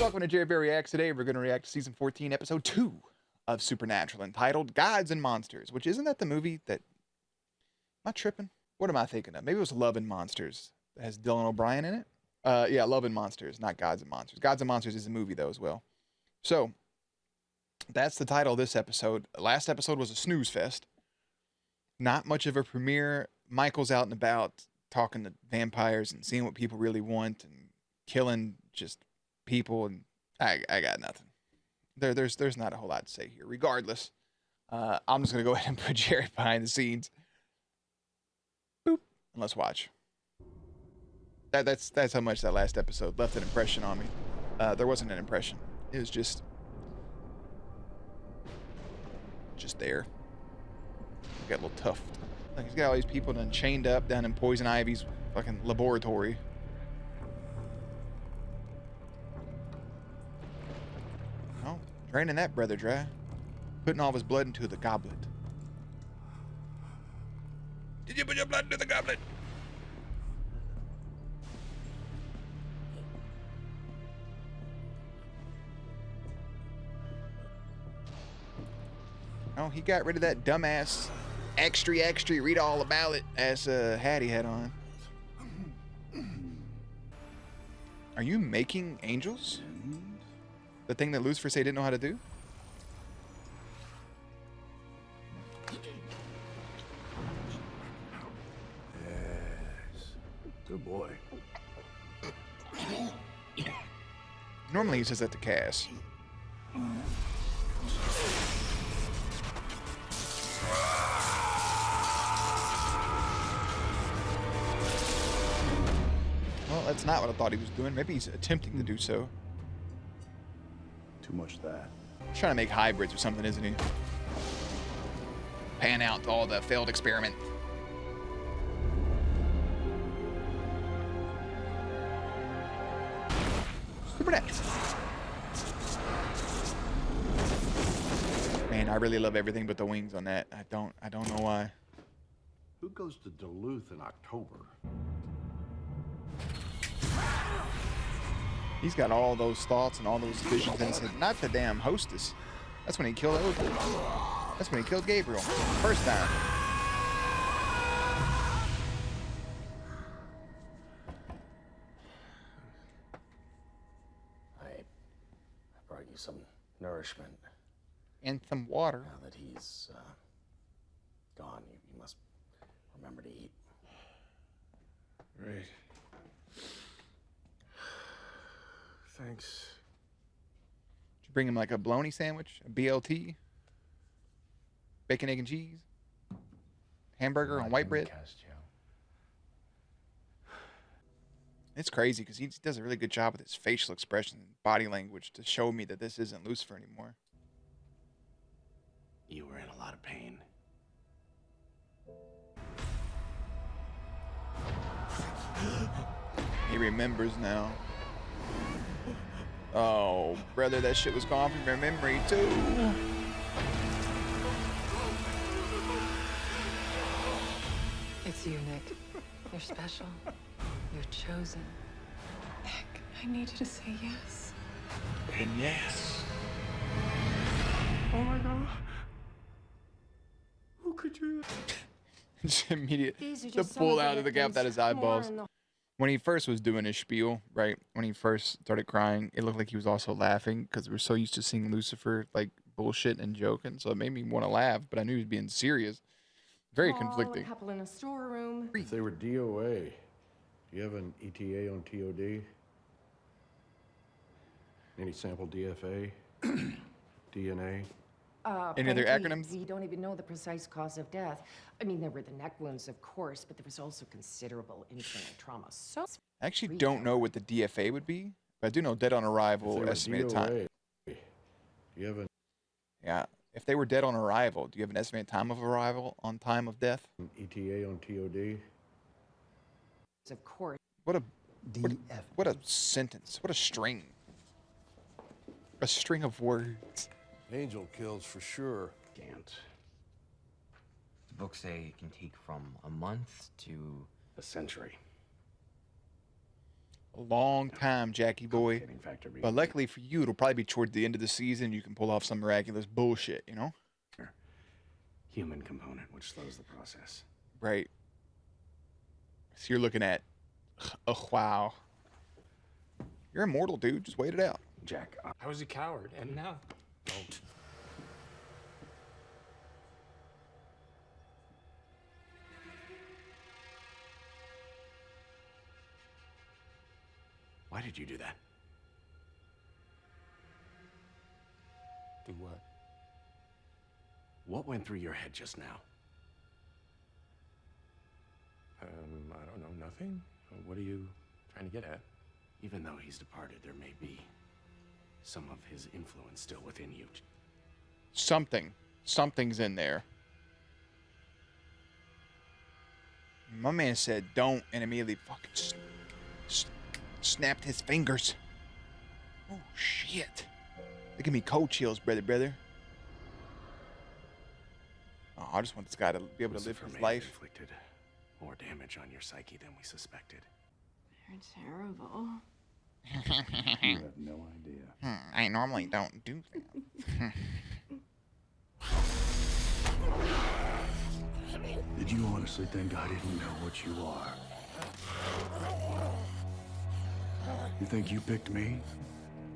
Welcome to JerBear Reacts. Today we're going to react to Season 14, Episode 2 of Supernatural, entitled Gods and Monsters, which isn't that the movie that... Am I tripping? What am I thinking of? Maybe it was Love and Monsters that has Dylan O'Brien in it. Yeah, Love and Monsters, not Gods and Monsters. Gods and Monsters is a movie, though, as well. So, that's the title of this episode. Last episode was a snooze fest. Not much of a premiere. Michael's out and about talking to vampires and seeing what people really want and killing just people, and I got nothing. There's not a whole lot to say here. Regardless, I'm just gonna go ahead and put Jared behind the scenes. Boop, and let's watch. That's how much that last episode left an impression on me. There wasn't an impression. It was just there. Got a little tough. Like, he's got all these people done chained up down in Poison Ivy's fucking laboratory. Oh, draining that brother dry. Putting all of his blood into the goblet. Did you put your blood into the goblet? Oh, he got rid of that dumbass extra read all about it as Hattie had on. Are you making angels? The thing that Lucifer said he didn't know how to do? Yes. Good boy. Normally he says that to Cass. Well, that's not what I thought he was doing. Maybe he's attempting to do so. Too much of that. He's trying to make hybrids or something, isn't he? Pan out all the failed experiment. Supernatural. Man, I really love everything but the wings on that. I don't know why. Who goes to Duluth in October? He's got all those thoughts and all those visions in his head. Not the damn hostess. That's when he killed Odin. That's when he killed Gabriel. First time. I brought you some nourishment. And some water. Now that he's gone, you must remember to eat. Right. Thanks. Did you bring him like a bologna sandwich? A BLT? Bacon, egg, and cheese? Hamburger on white bread? It's crazy because he does a really good job with his facial expression and body language to show me that this isn't Lucifer anymore. You were in a lot of pain. He remembers now. Oh, brother, that shit was gone from your memory, too. It's you, Nick. You're special. You're chosen. Nick, I need you to say yes. And yes. Oh my God. Who could you? Just immediate. These are The just some pull of the out of the gap victims. that his More eyeballs. in the- When he first was doing his spiel, right? When he first started crying, it looked like he was also laughing because we're so used to seeing Lucifer like bullshit and joking. So it made me want to laugh, but I knew he was being serious. Very conflicting. A couple in a storeroom. If they were DOA, do you have an ETA on TOD? Any sample DFA? DNA? Any other Frankly, acronyms? We don't even know the precise cause of death. I mean, there were the neck wounds, of course, but there was also considerable internal trauma. So I actually don't know what the DFA would be, but I do know dead on If arrival, they were estimated time. DOA, do you have an Yeah. If they were dead on arrival, do you have an estimated time of arrival on time of death? ETA on TOD? of course. What a sentence. What a string. A string of words. Angel kills for sure. Can't. The books say it can take from a month to A century. a long time, Jackie boy. Complicating factor being But luckily for you, it'll probably be toward the end of the season. You can pull off some miraculous bullshit, you know? human component, which slows the process. Right. So you're looking at, oh, wow. You're immortal, dude. Just wait it out. Jack, I was a coward, and now don't. why did you do that? Do what? What went through your head just now? I don't know, nothing. What are you trying to get at? Even though he's departed, there may be some of his influence still within you. Something's in there. My man said don't and immediately fucking snapped his fingers. Oh, shit. They give me cold chills, brother. Oh, I just want this guy to be able to live Lucifer his may have life. inflicted more damage on your psyche than we suspected. You're terrible. You have no idea. I normally don't do that. Did you honestly think I didn't know what you are? You think you picked me?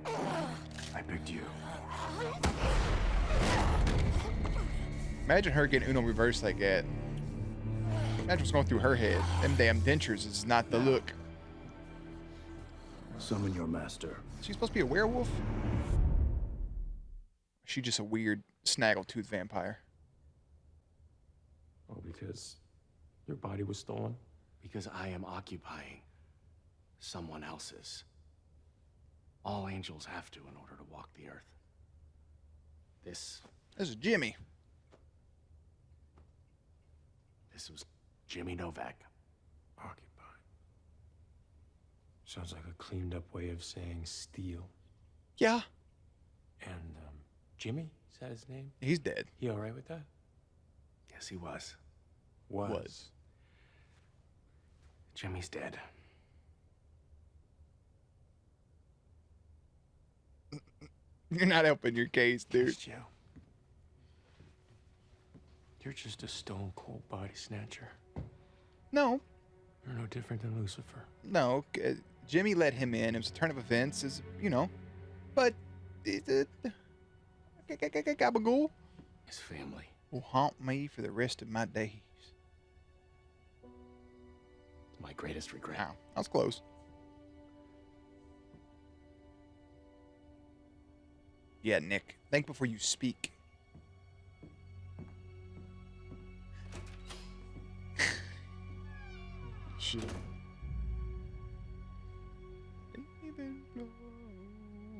I picked you. Imagine her getting Uno reversed like that. Imagine what's going through her head. Them damn dentures is not the look. Summon your master. She's supposed to be a werewolf? She just a weird snaggletooth vampire. Oh, because your body was stolen? Because I am occupying someone else's. All angels have to in order to walk the earth. This This is Jimmy. was Jimmy Novak. Occupied. Sounds like a cleaned up way of saying steal. Yeah. And, Jimmy? Is that his name? He's dead. He all right with that? Yes, he was. Was. Jimmy's dead. You're not helping your case, dude. Yes, Joe. You're just a stone cold body snatcher. No. You're no different than Lucifer. No. Jimmy let him in. It was a turn of events, as you know. But Gabagool His family. will haunt me for the rest of my days. My greatest regret. Wow, that was close. Yeah, Nick. Think before you speak. Shit.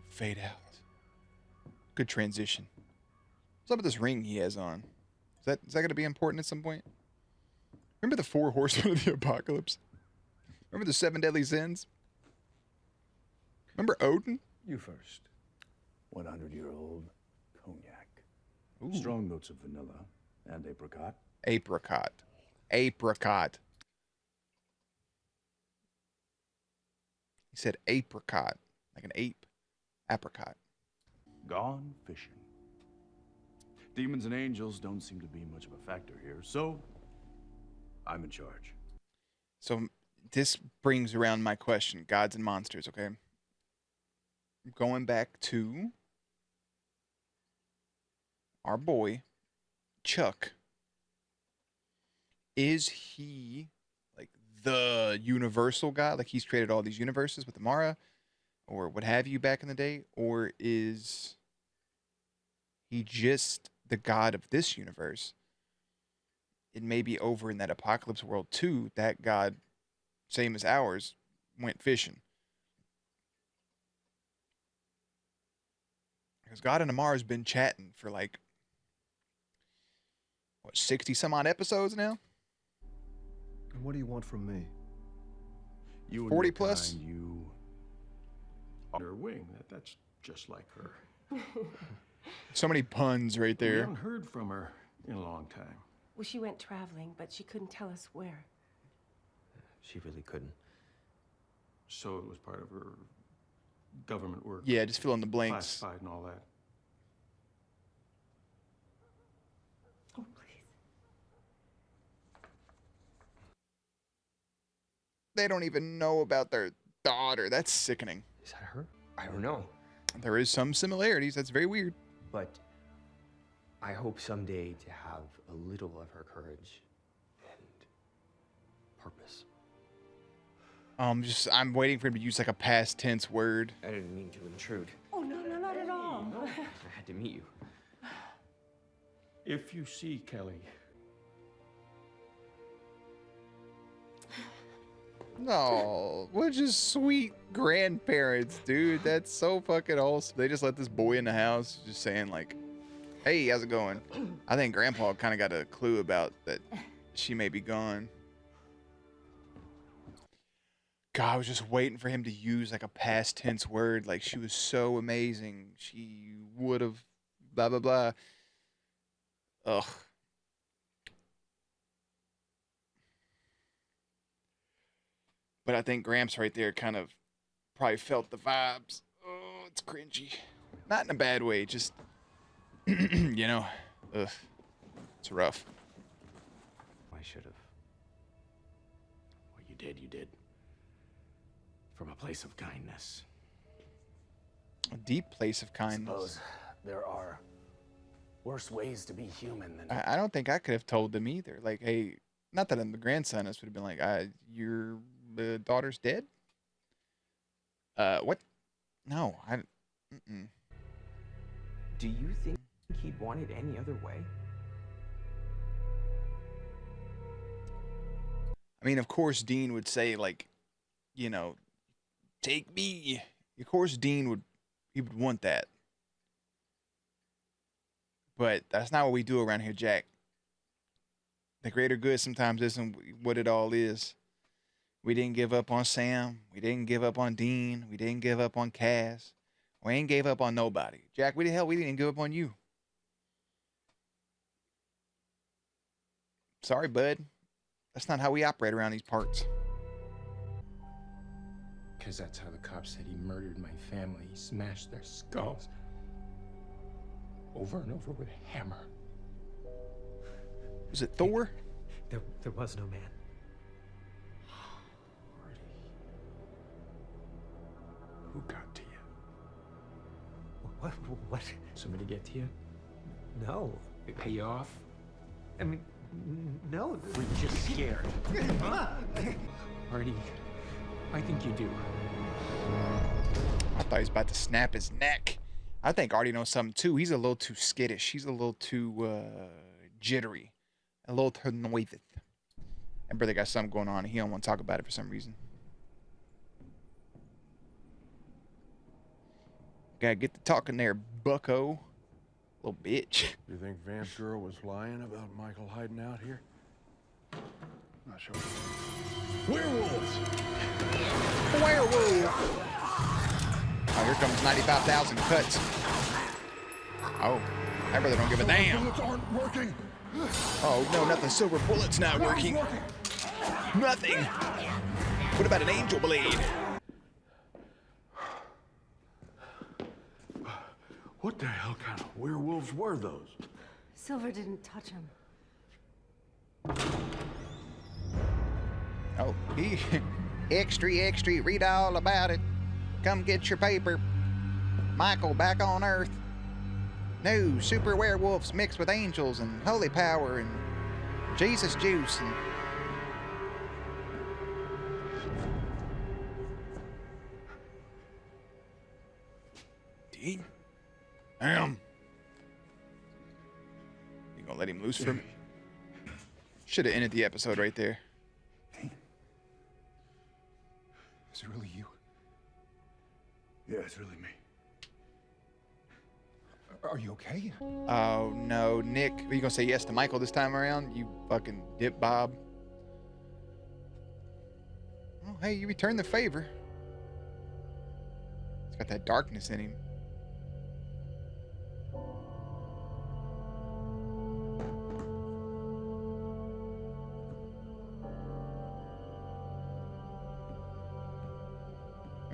Fade out. Good transition. What's up with this ring he has on? Is that going to be important at some point? Remember the 4 horsemen of the apocalypse? Remember the 7 deadly sins? Remember Odin? You first. 100-year-old cognac. Ooh. Strong notes of vanilla and apricot. Apricot. Apricot. He said apricot, like an ape. Apricot. Gone fishing. Demons and angels don't seem to be much of a factor here, so I'm in charge. So this brings around my question, gods and monsters, okay? Going back to our boy, Chuck. Is he like the universal god? Like he's created all these universes with Amara or what have you back in the day? Or is he just the god of this universe? It may be over in that apocalypse world too. That god, same as ours, went fishing. Because God and Amara's been chatting for like, what, 60 some odd episodes now? And what do you want from me? You and 40 your plus? kind, you are her wing. That's just like her. So many puns right We there. haven't heard from her in a long time. Well, she went traveling, but she couldn't tell us where. She really couldn't. So it was part of her government work. Yeah, just fill in the blanks. Classified and all that. Oh, please. They don't even know about their daughter. That's sickening. Is that her? I don't know. There is some similarities. That's very weird. But I hope someday to have a little of her courage and purpose. I'm waiting for him to use like a past tense word. I didn't mean to intrude. Oh, no, not at all. I had to meet you. If you see Kelly, No, we're just sweet grandparents, dude. That's so fucking awesome. They just let this boy in the house, just saying like, "Hey, how's it going?" I think Grandpa kind of got a clue about that she may be gone. God, I was just waiting for him to use like a past tense word, like she was so amazing, she would have, blah blah blah. Ugh. But I think Gramps right there kind of probably felt the vibes. Oh, it's cringy. Not in a bad way, just, you know, ugh. It's rough. I should have. What you did, you did. From a place of kindness. A deep place of kindness. Suppose there are worse ways to be human than. I don't think I could have told them either. Like, hey, not that I'm the grandson, this would have been like, your daughter's dead? What? No, mm-mm. Do you think he'd want it any other way? I mean, of course, Dean would say, like, you know, take me. Of course, Dean would want that. But that's not what we do around here, Jack. The greater good sometimes isn't what it all is. We didn't give up on Sam. We didn't give up on Dean. We didn't give up on Cass. We ain't gave up on nobody. Jack, we didn't give up on you. Sorry, bud. That's not how we operate around these parts. Because that's how the cops said he murdered my family. He smashed their skulls over and over with a hammer. Was it Thor? There was no man. Who got to you? What? Somebody get to you? No. They pay you off? I mean, no. We're just scared. Artie, I think you do. I thought he was about to snap his neck. I think Artie knows something too. He's a little too skittish. He's a little too jittery. A little too nervous. That brother got something going on and he don't want to talk about it for some reason. Gotta get to talking there, bucko. Little bitch. You think Vamp Girl was lying about Michael hiding out here? Not sure. Werewolves! Werewolf! Oh, here comes 95,000 cuts. Oh, that brother don't give a damn. Bullets aren't working! Oh, no, nothing. Silver bullet's not working. Nothing. What about an angel blade? what the hell kind of werewolves were those? Silver didn't touch him. Oh, extra, read all about it. Come get your paper. Michael back on Earth. No, super werewolves mixed with angels and holy power and Jesus juice and... Dean? Damn. You gonna let him loose for me? Should have ended the episode right there. Is it really you? Yeah, it's really me. Are you okay? Oh no, Nick. Are you gonna say yes to Michael this time around? You fucking dip Bob. Oh, hey, you returned the favor. He's got that darkness in him.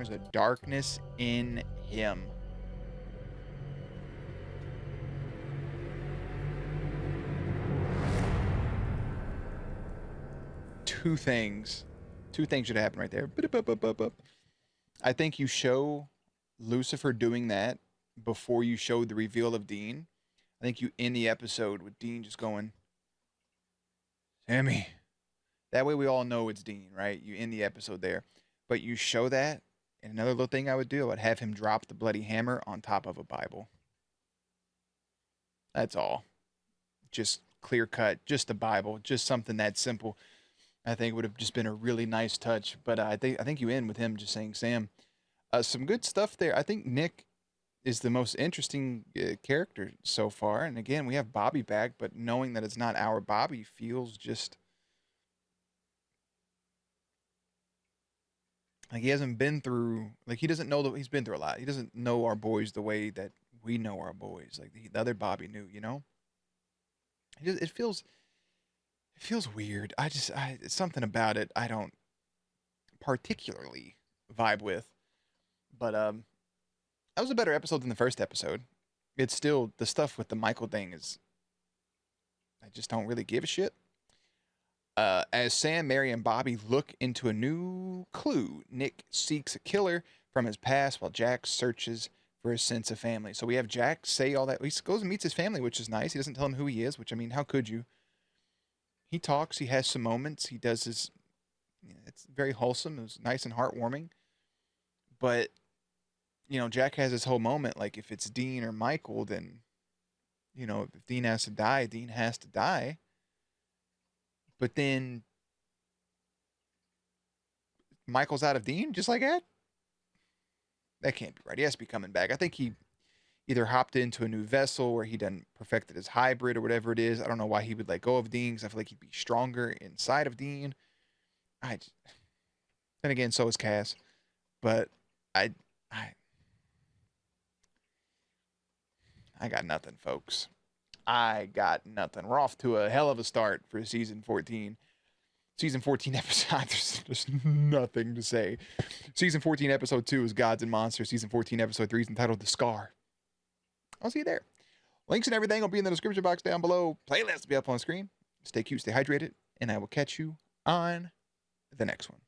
There's a darkness in him. Two things should happen right there. I think you show Lucifer doing that before you show the reveal of Dean. I think you end the episode with Dean just going, Sammy. That way we all know it's Dean, right? You end the episode there. But you show that, and another little thing I would do, I would have him drop the bloody hammer on top of a Bible. That's all. Just clear cut, just the Bible, just something that simple. I think would have just been a really nice touch. But I think you end with him just saying, Sam. Some good stuff there. I think Nick is the most interesting character so far. And again, we have Bobby back, but knowing that it's not our Bobby feels just like he hasn't been through, like he doesn't know that he's been through a lot. He doesn't know our boys the way that we know our boys, like the other Bobby knew, you know? It feels weird. It's something about it I don't particularly vibe with. But that was a better episode than the first episode. It's still, the stuff with the Michael thing is, I just don't really give a shit. As Sam, Mary, and Bobby look into a new clue, Nick seeks a killer from his past while Jack searches for a sense of family. So we have Jack say all that. He goes and meets his family, which is nice. He doesn't tell them who he is, which, I mean, how could you? He talks. He has some moments. He does his, it's very wholesome. It was nice and heartwarming. But, you know, Jack has this whole moment, like, if it's Dean or Michael, then, you know, if Dean has to die, Dean has to die. But then Michael's out of Dean just like that? That can't be right. He has to be coming back. I think he either hopped into a new vessel or he done perfected his hybrid or whatever it is. I don't know why he would let go of Dean, because I feel like he'd be stronger inside of Dean. Then again, so is Cass. But I got nothing, folks. I got nothing. We're off to a hell of a start for season 14. Season 14 episode, there's nothing to say. Season 14 episode 2 is Gods and Monsters. Season 14 episode 3 is entitled The Scar. I'll see you there. Links and everything will be in the description box down below. Playlist will be up on the screen. Stay cute, stay hydrated, and I will catch you on the next one.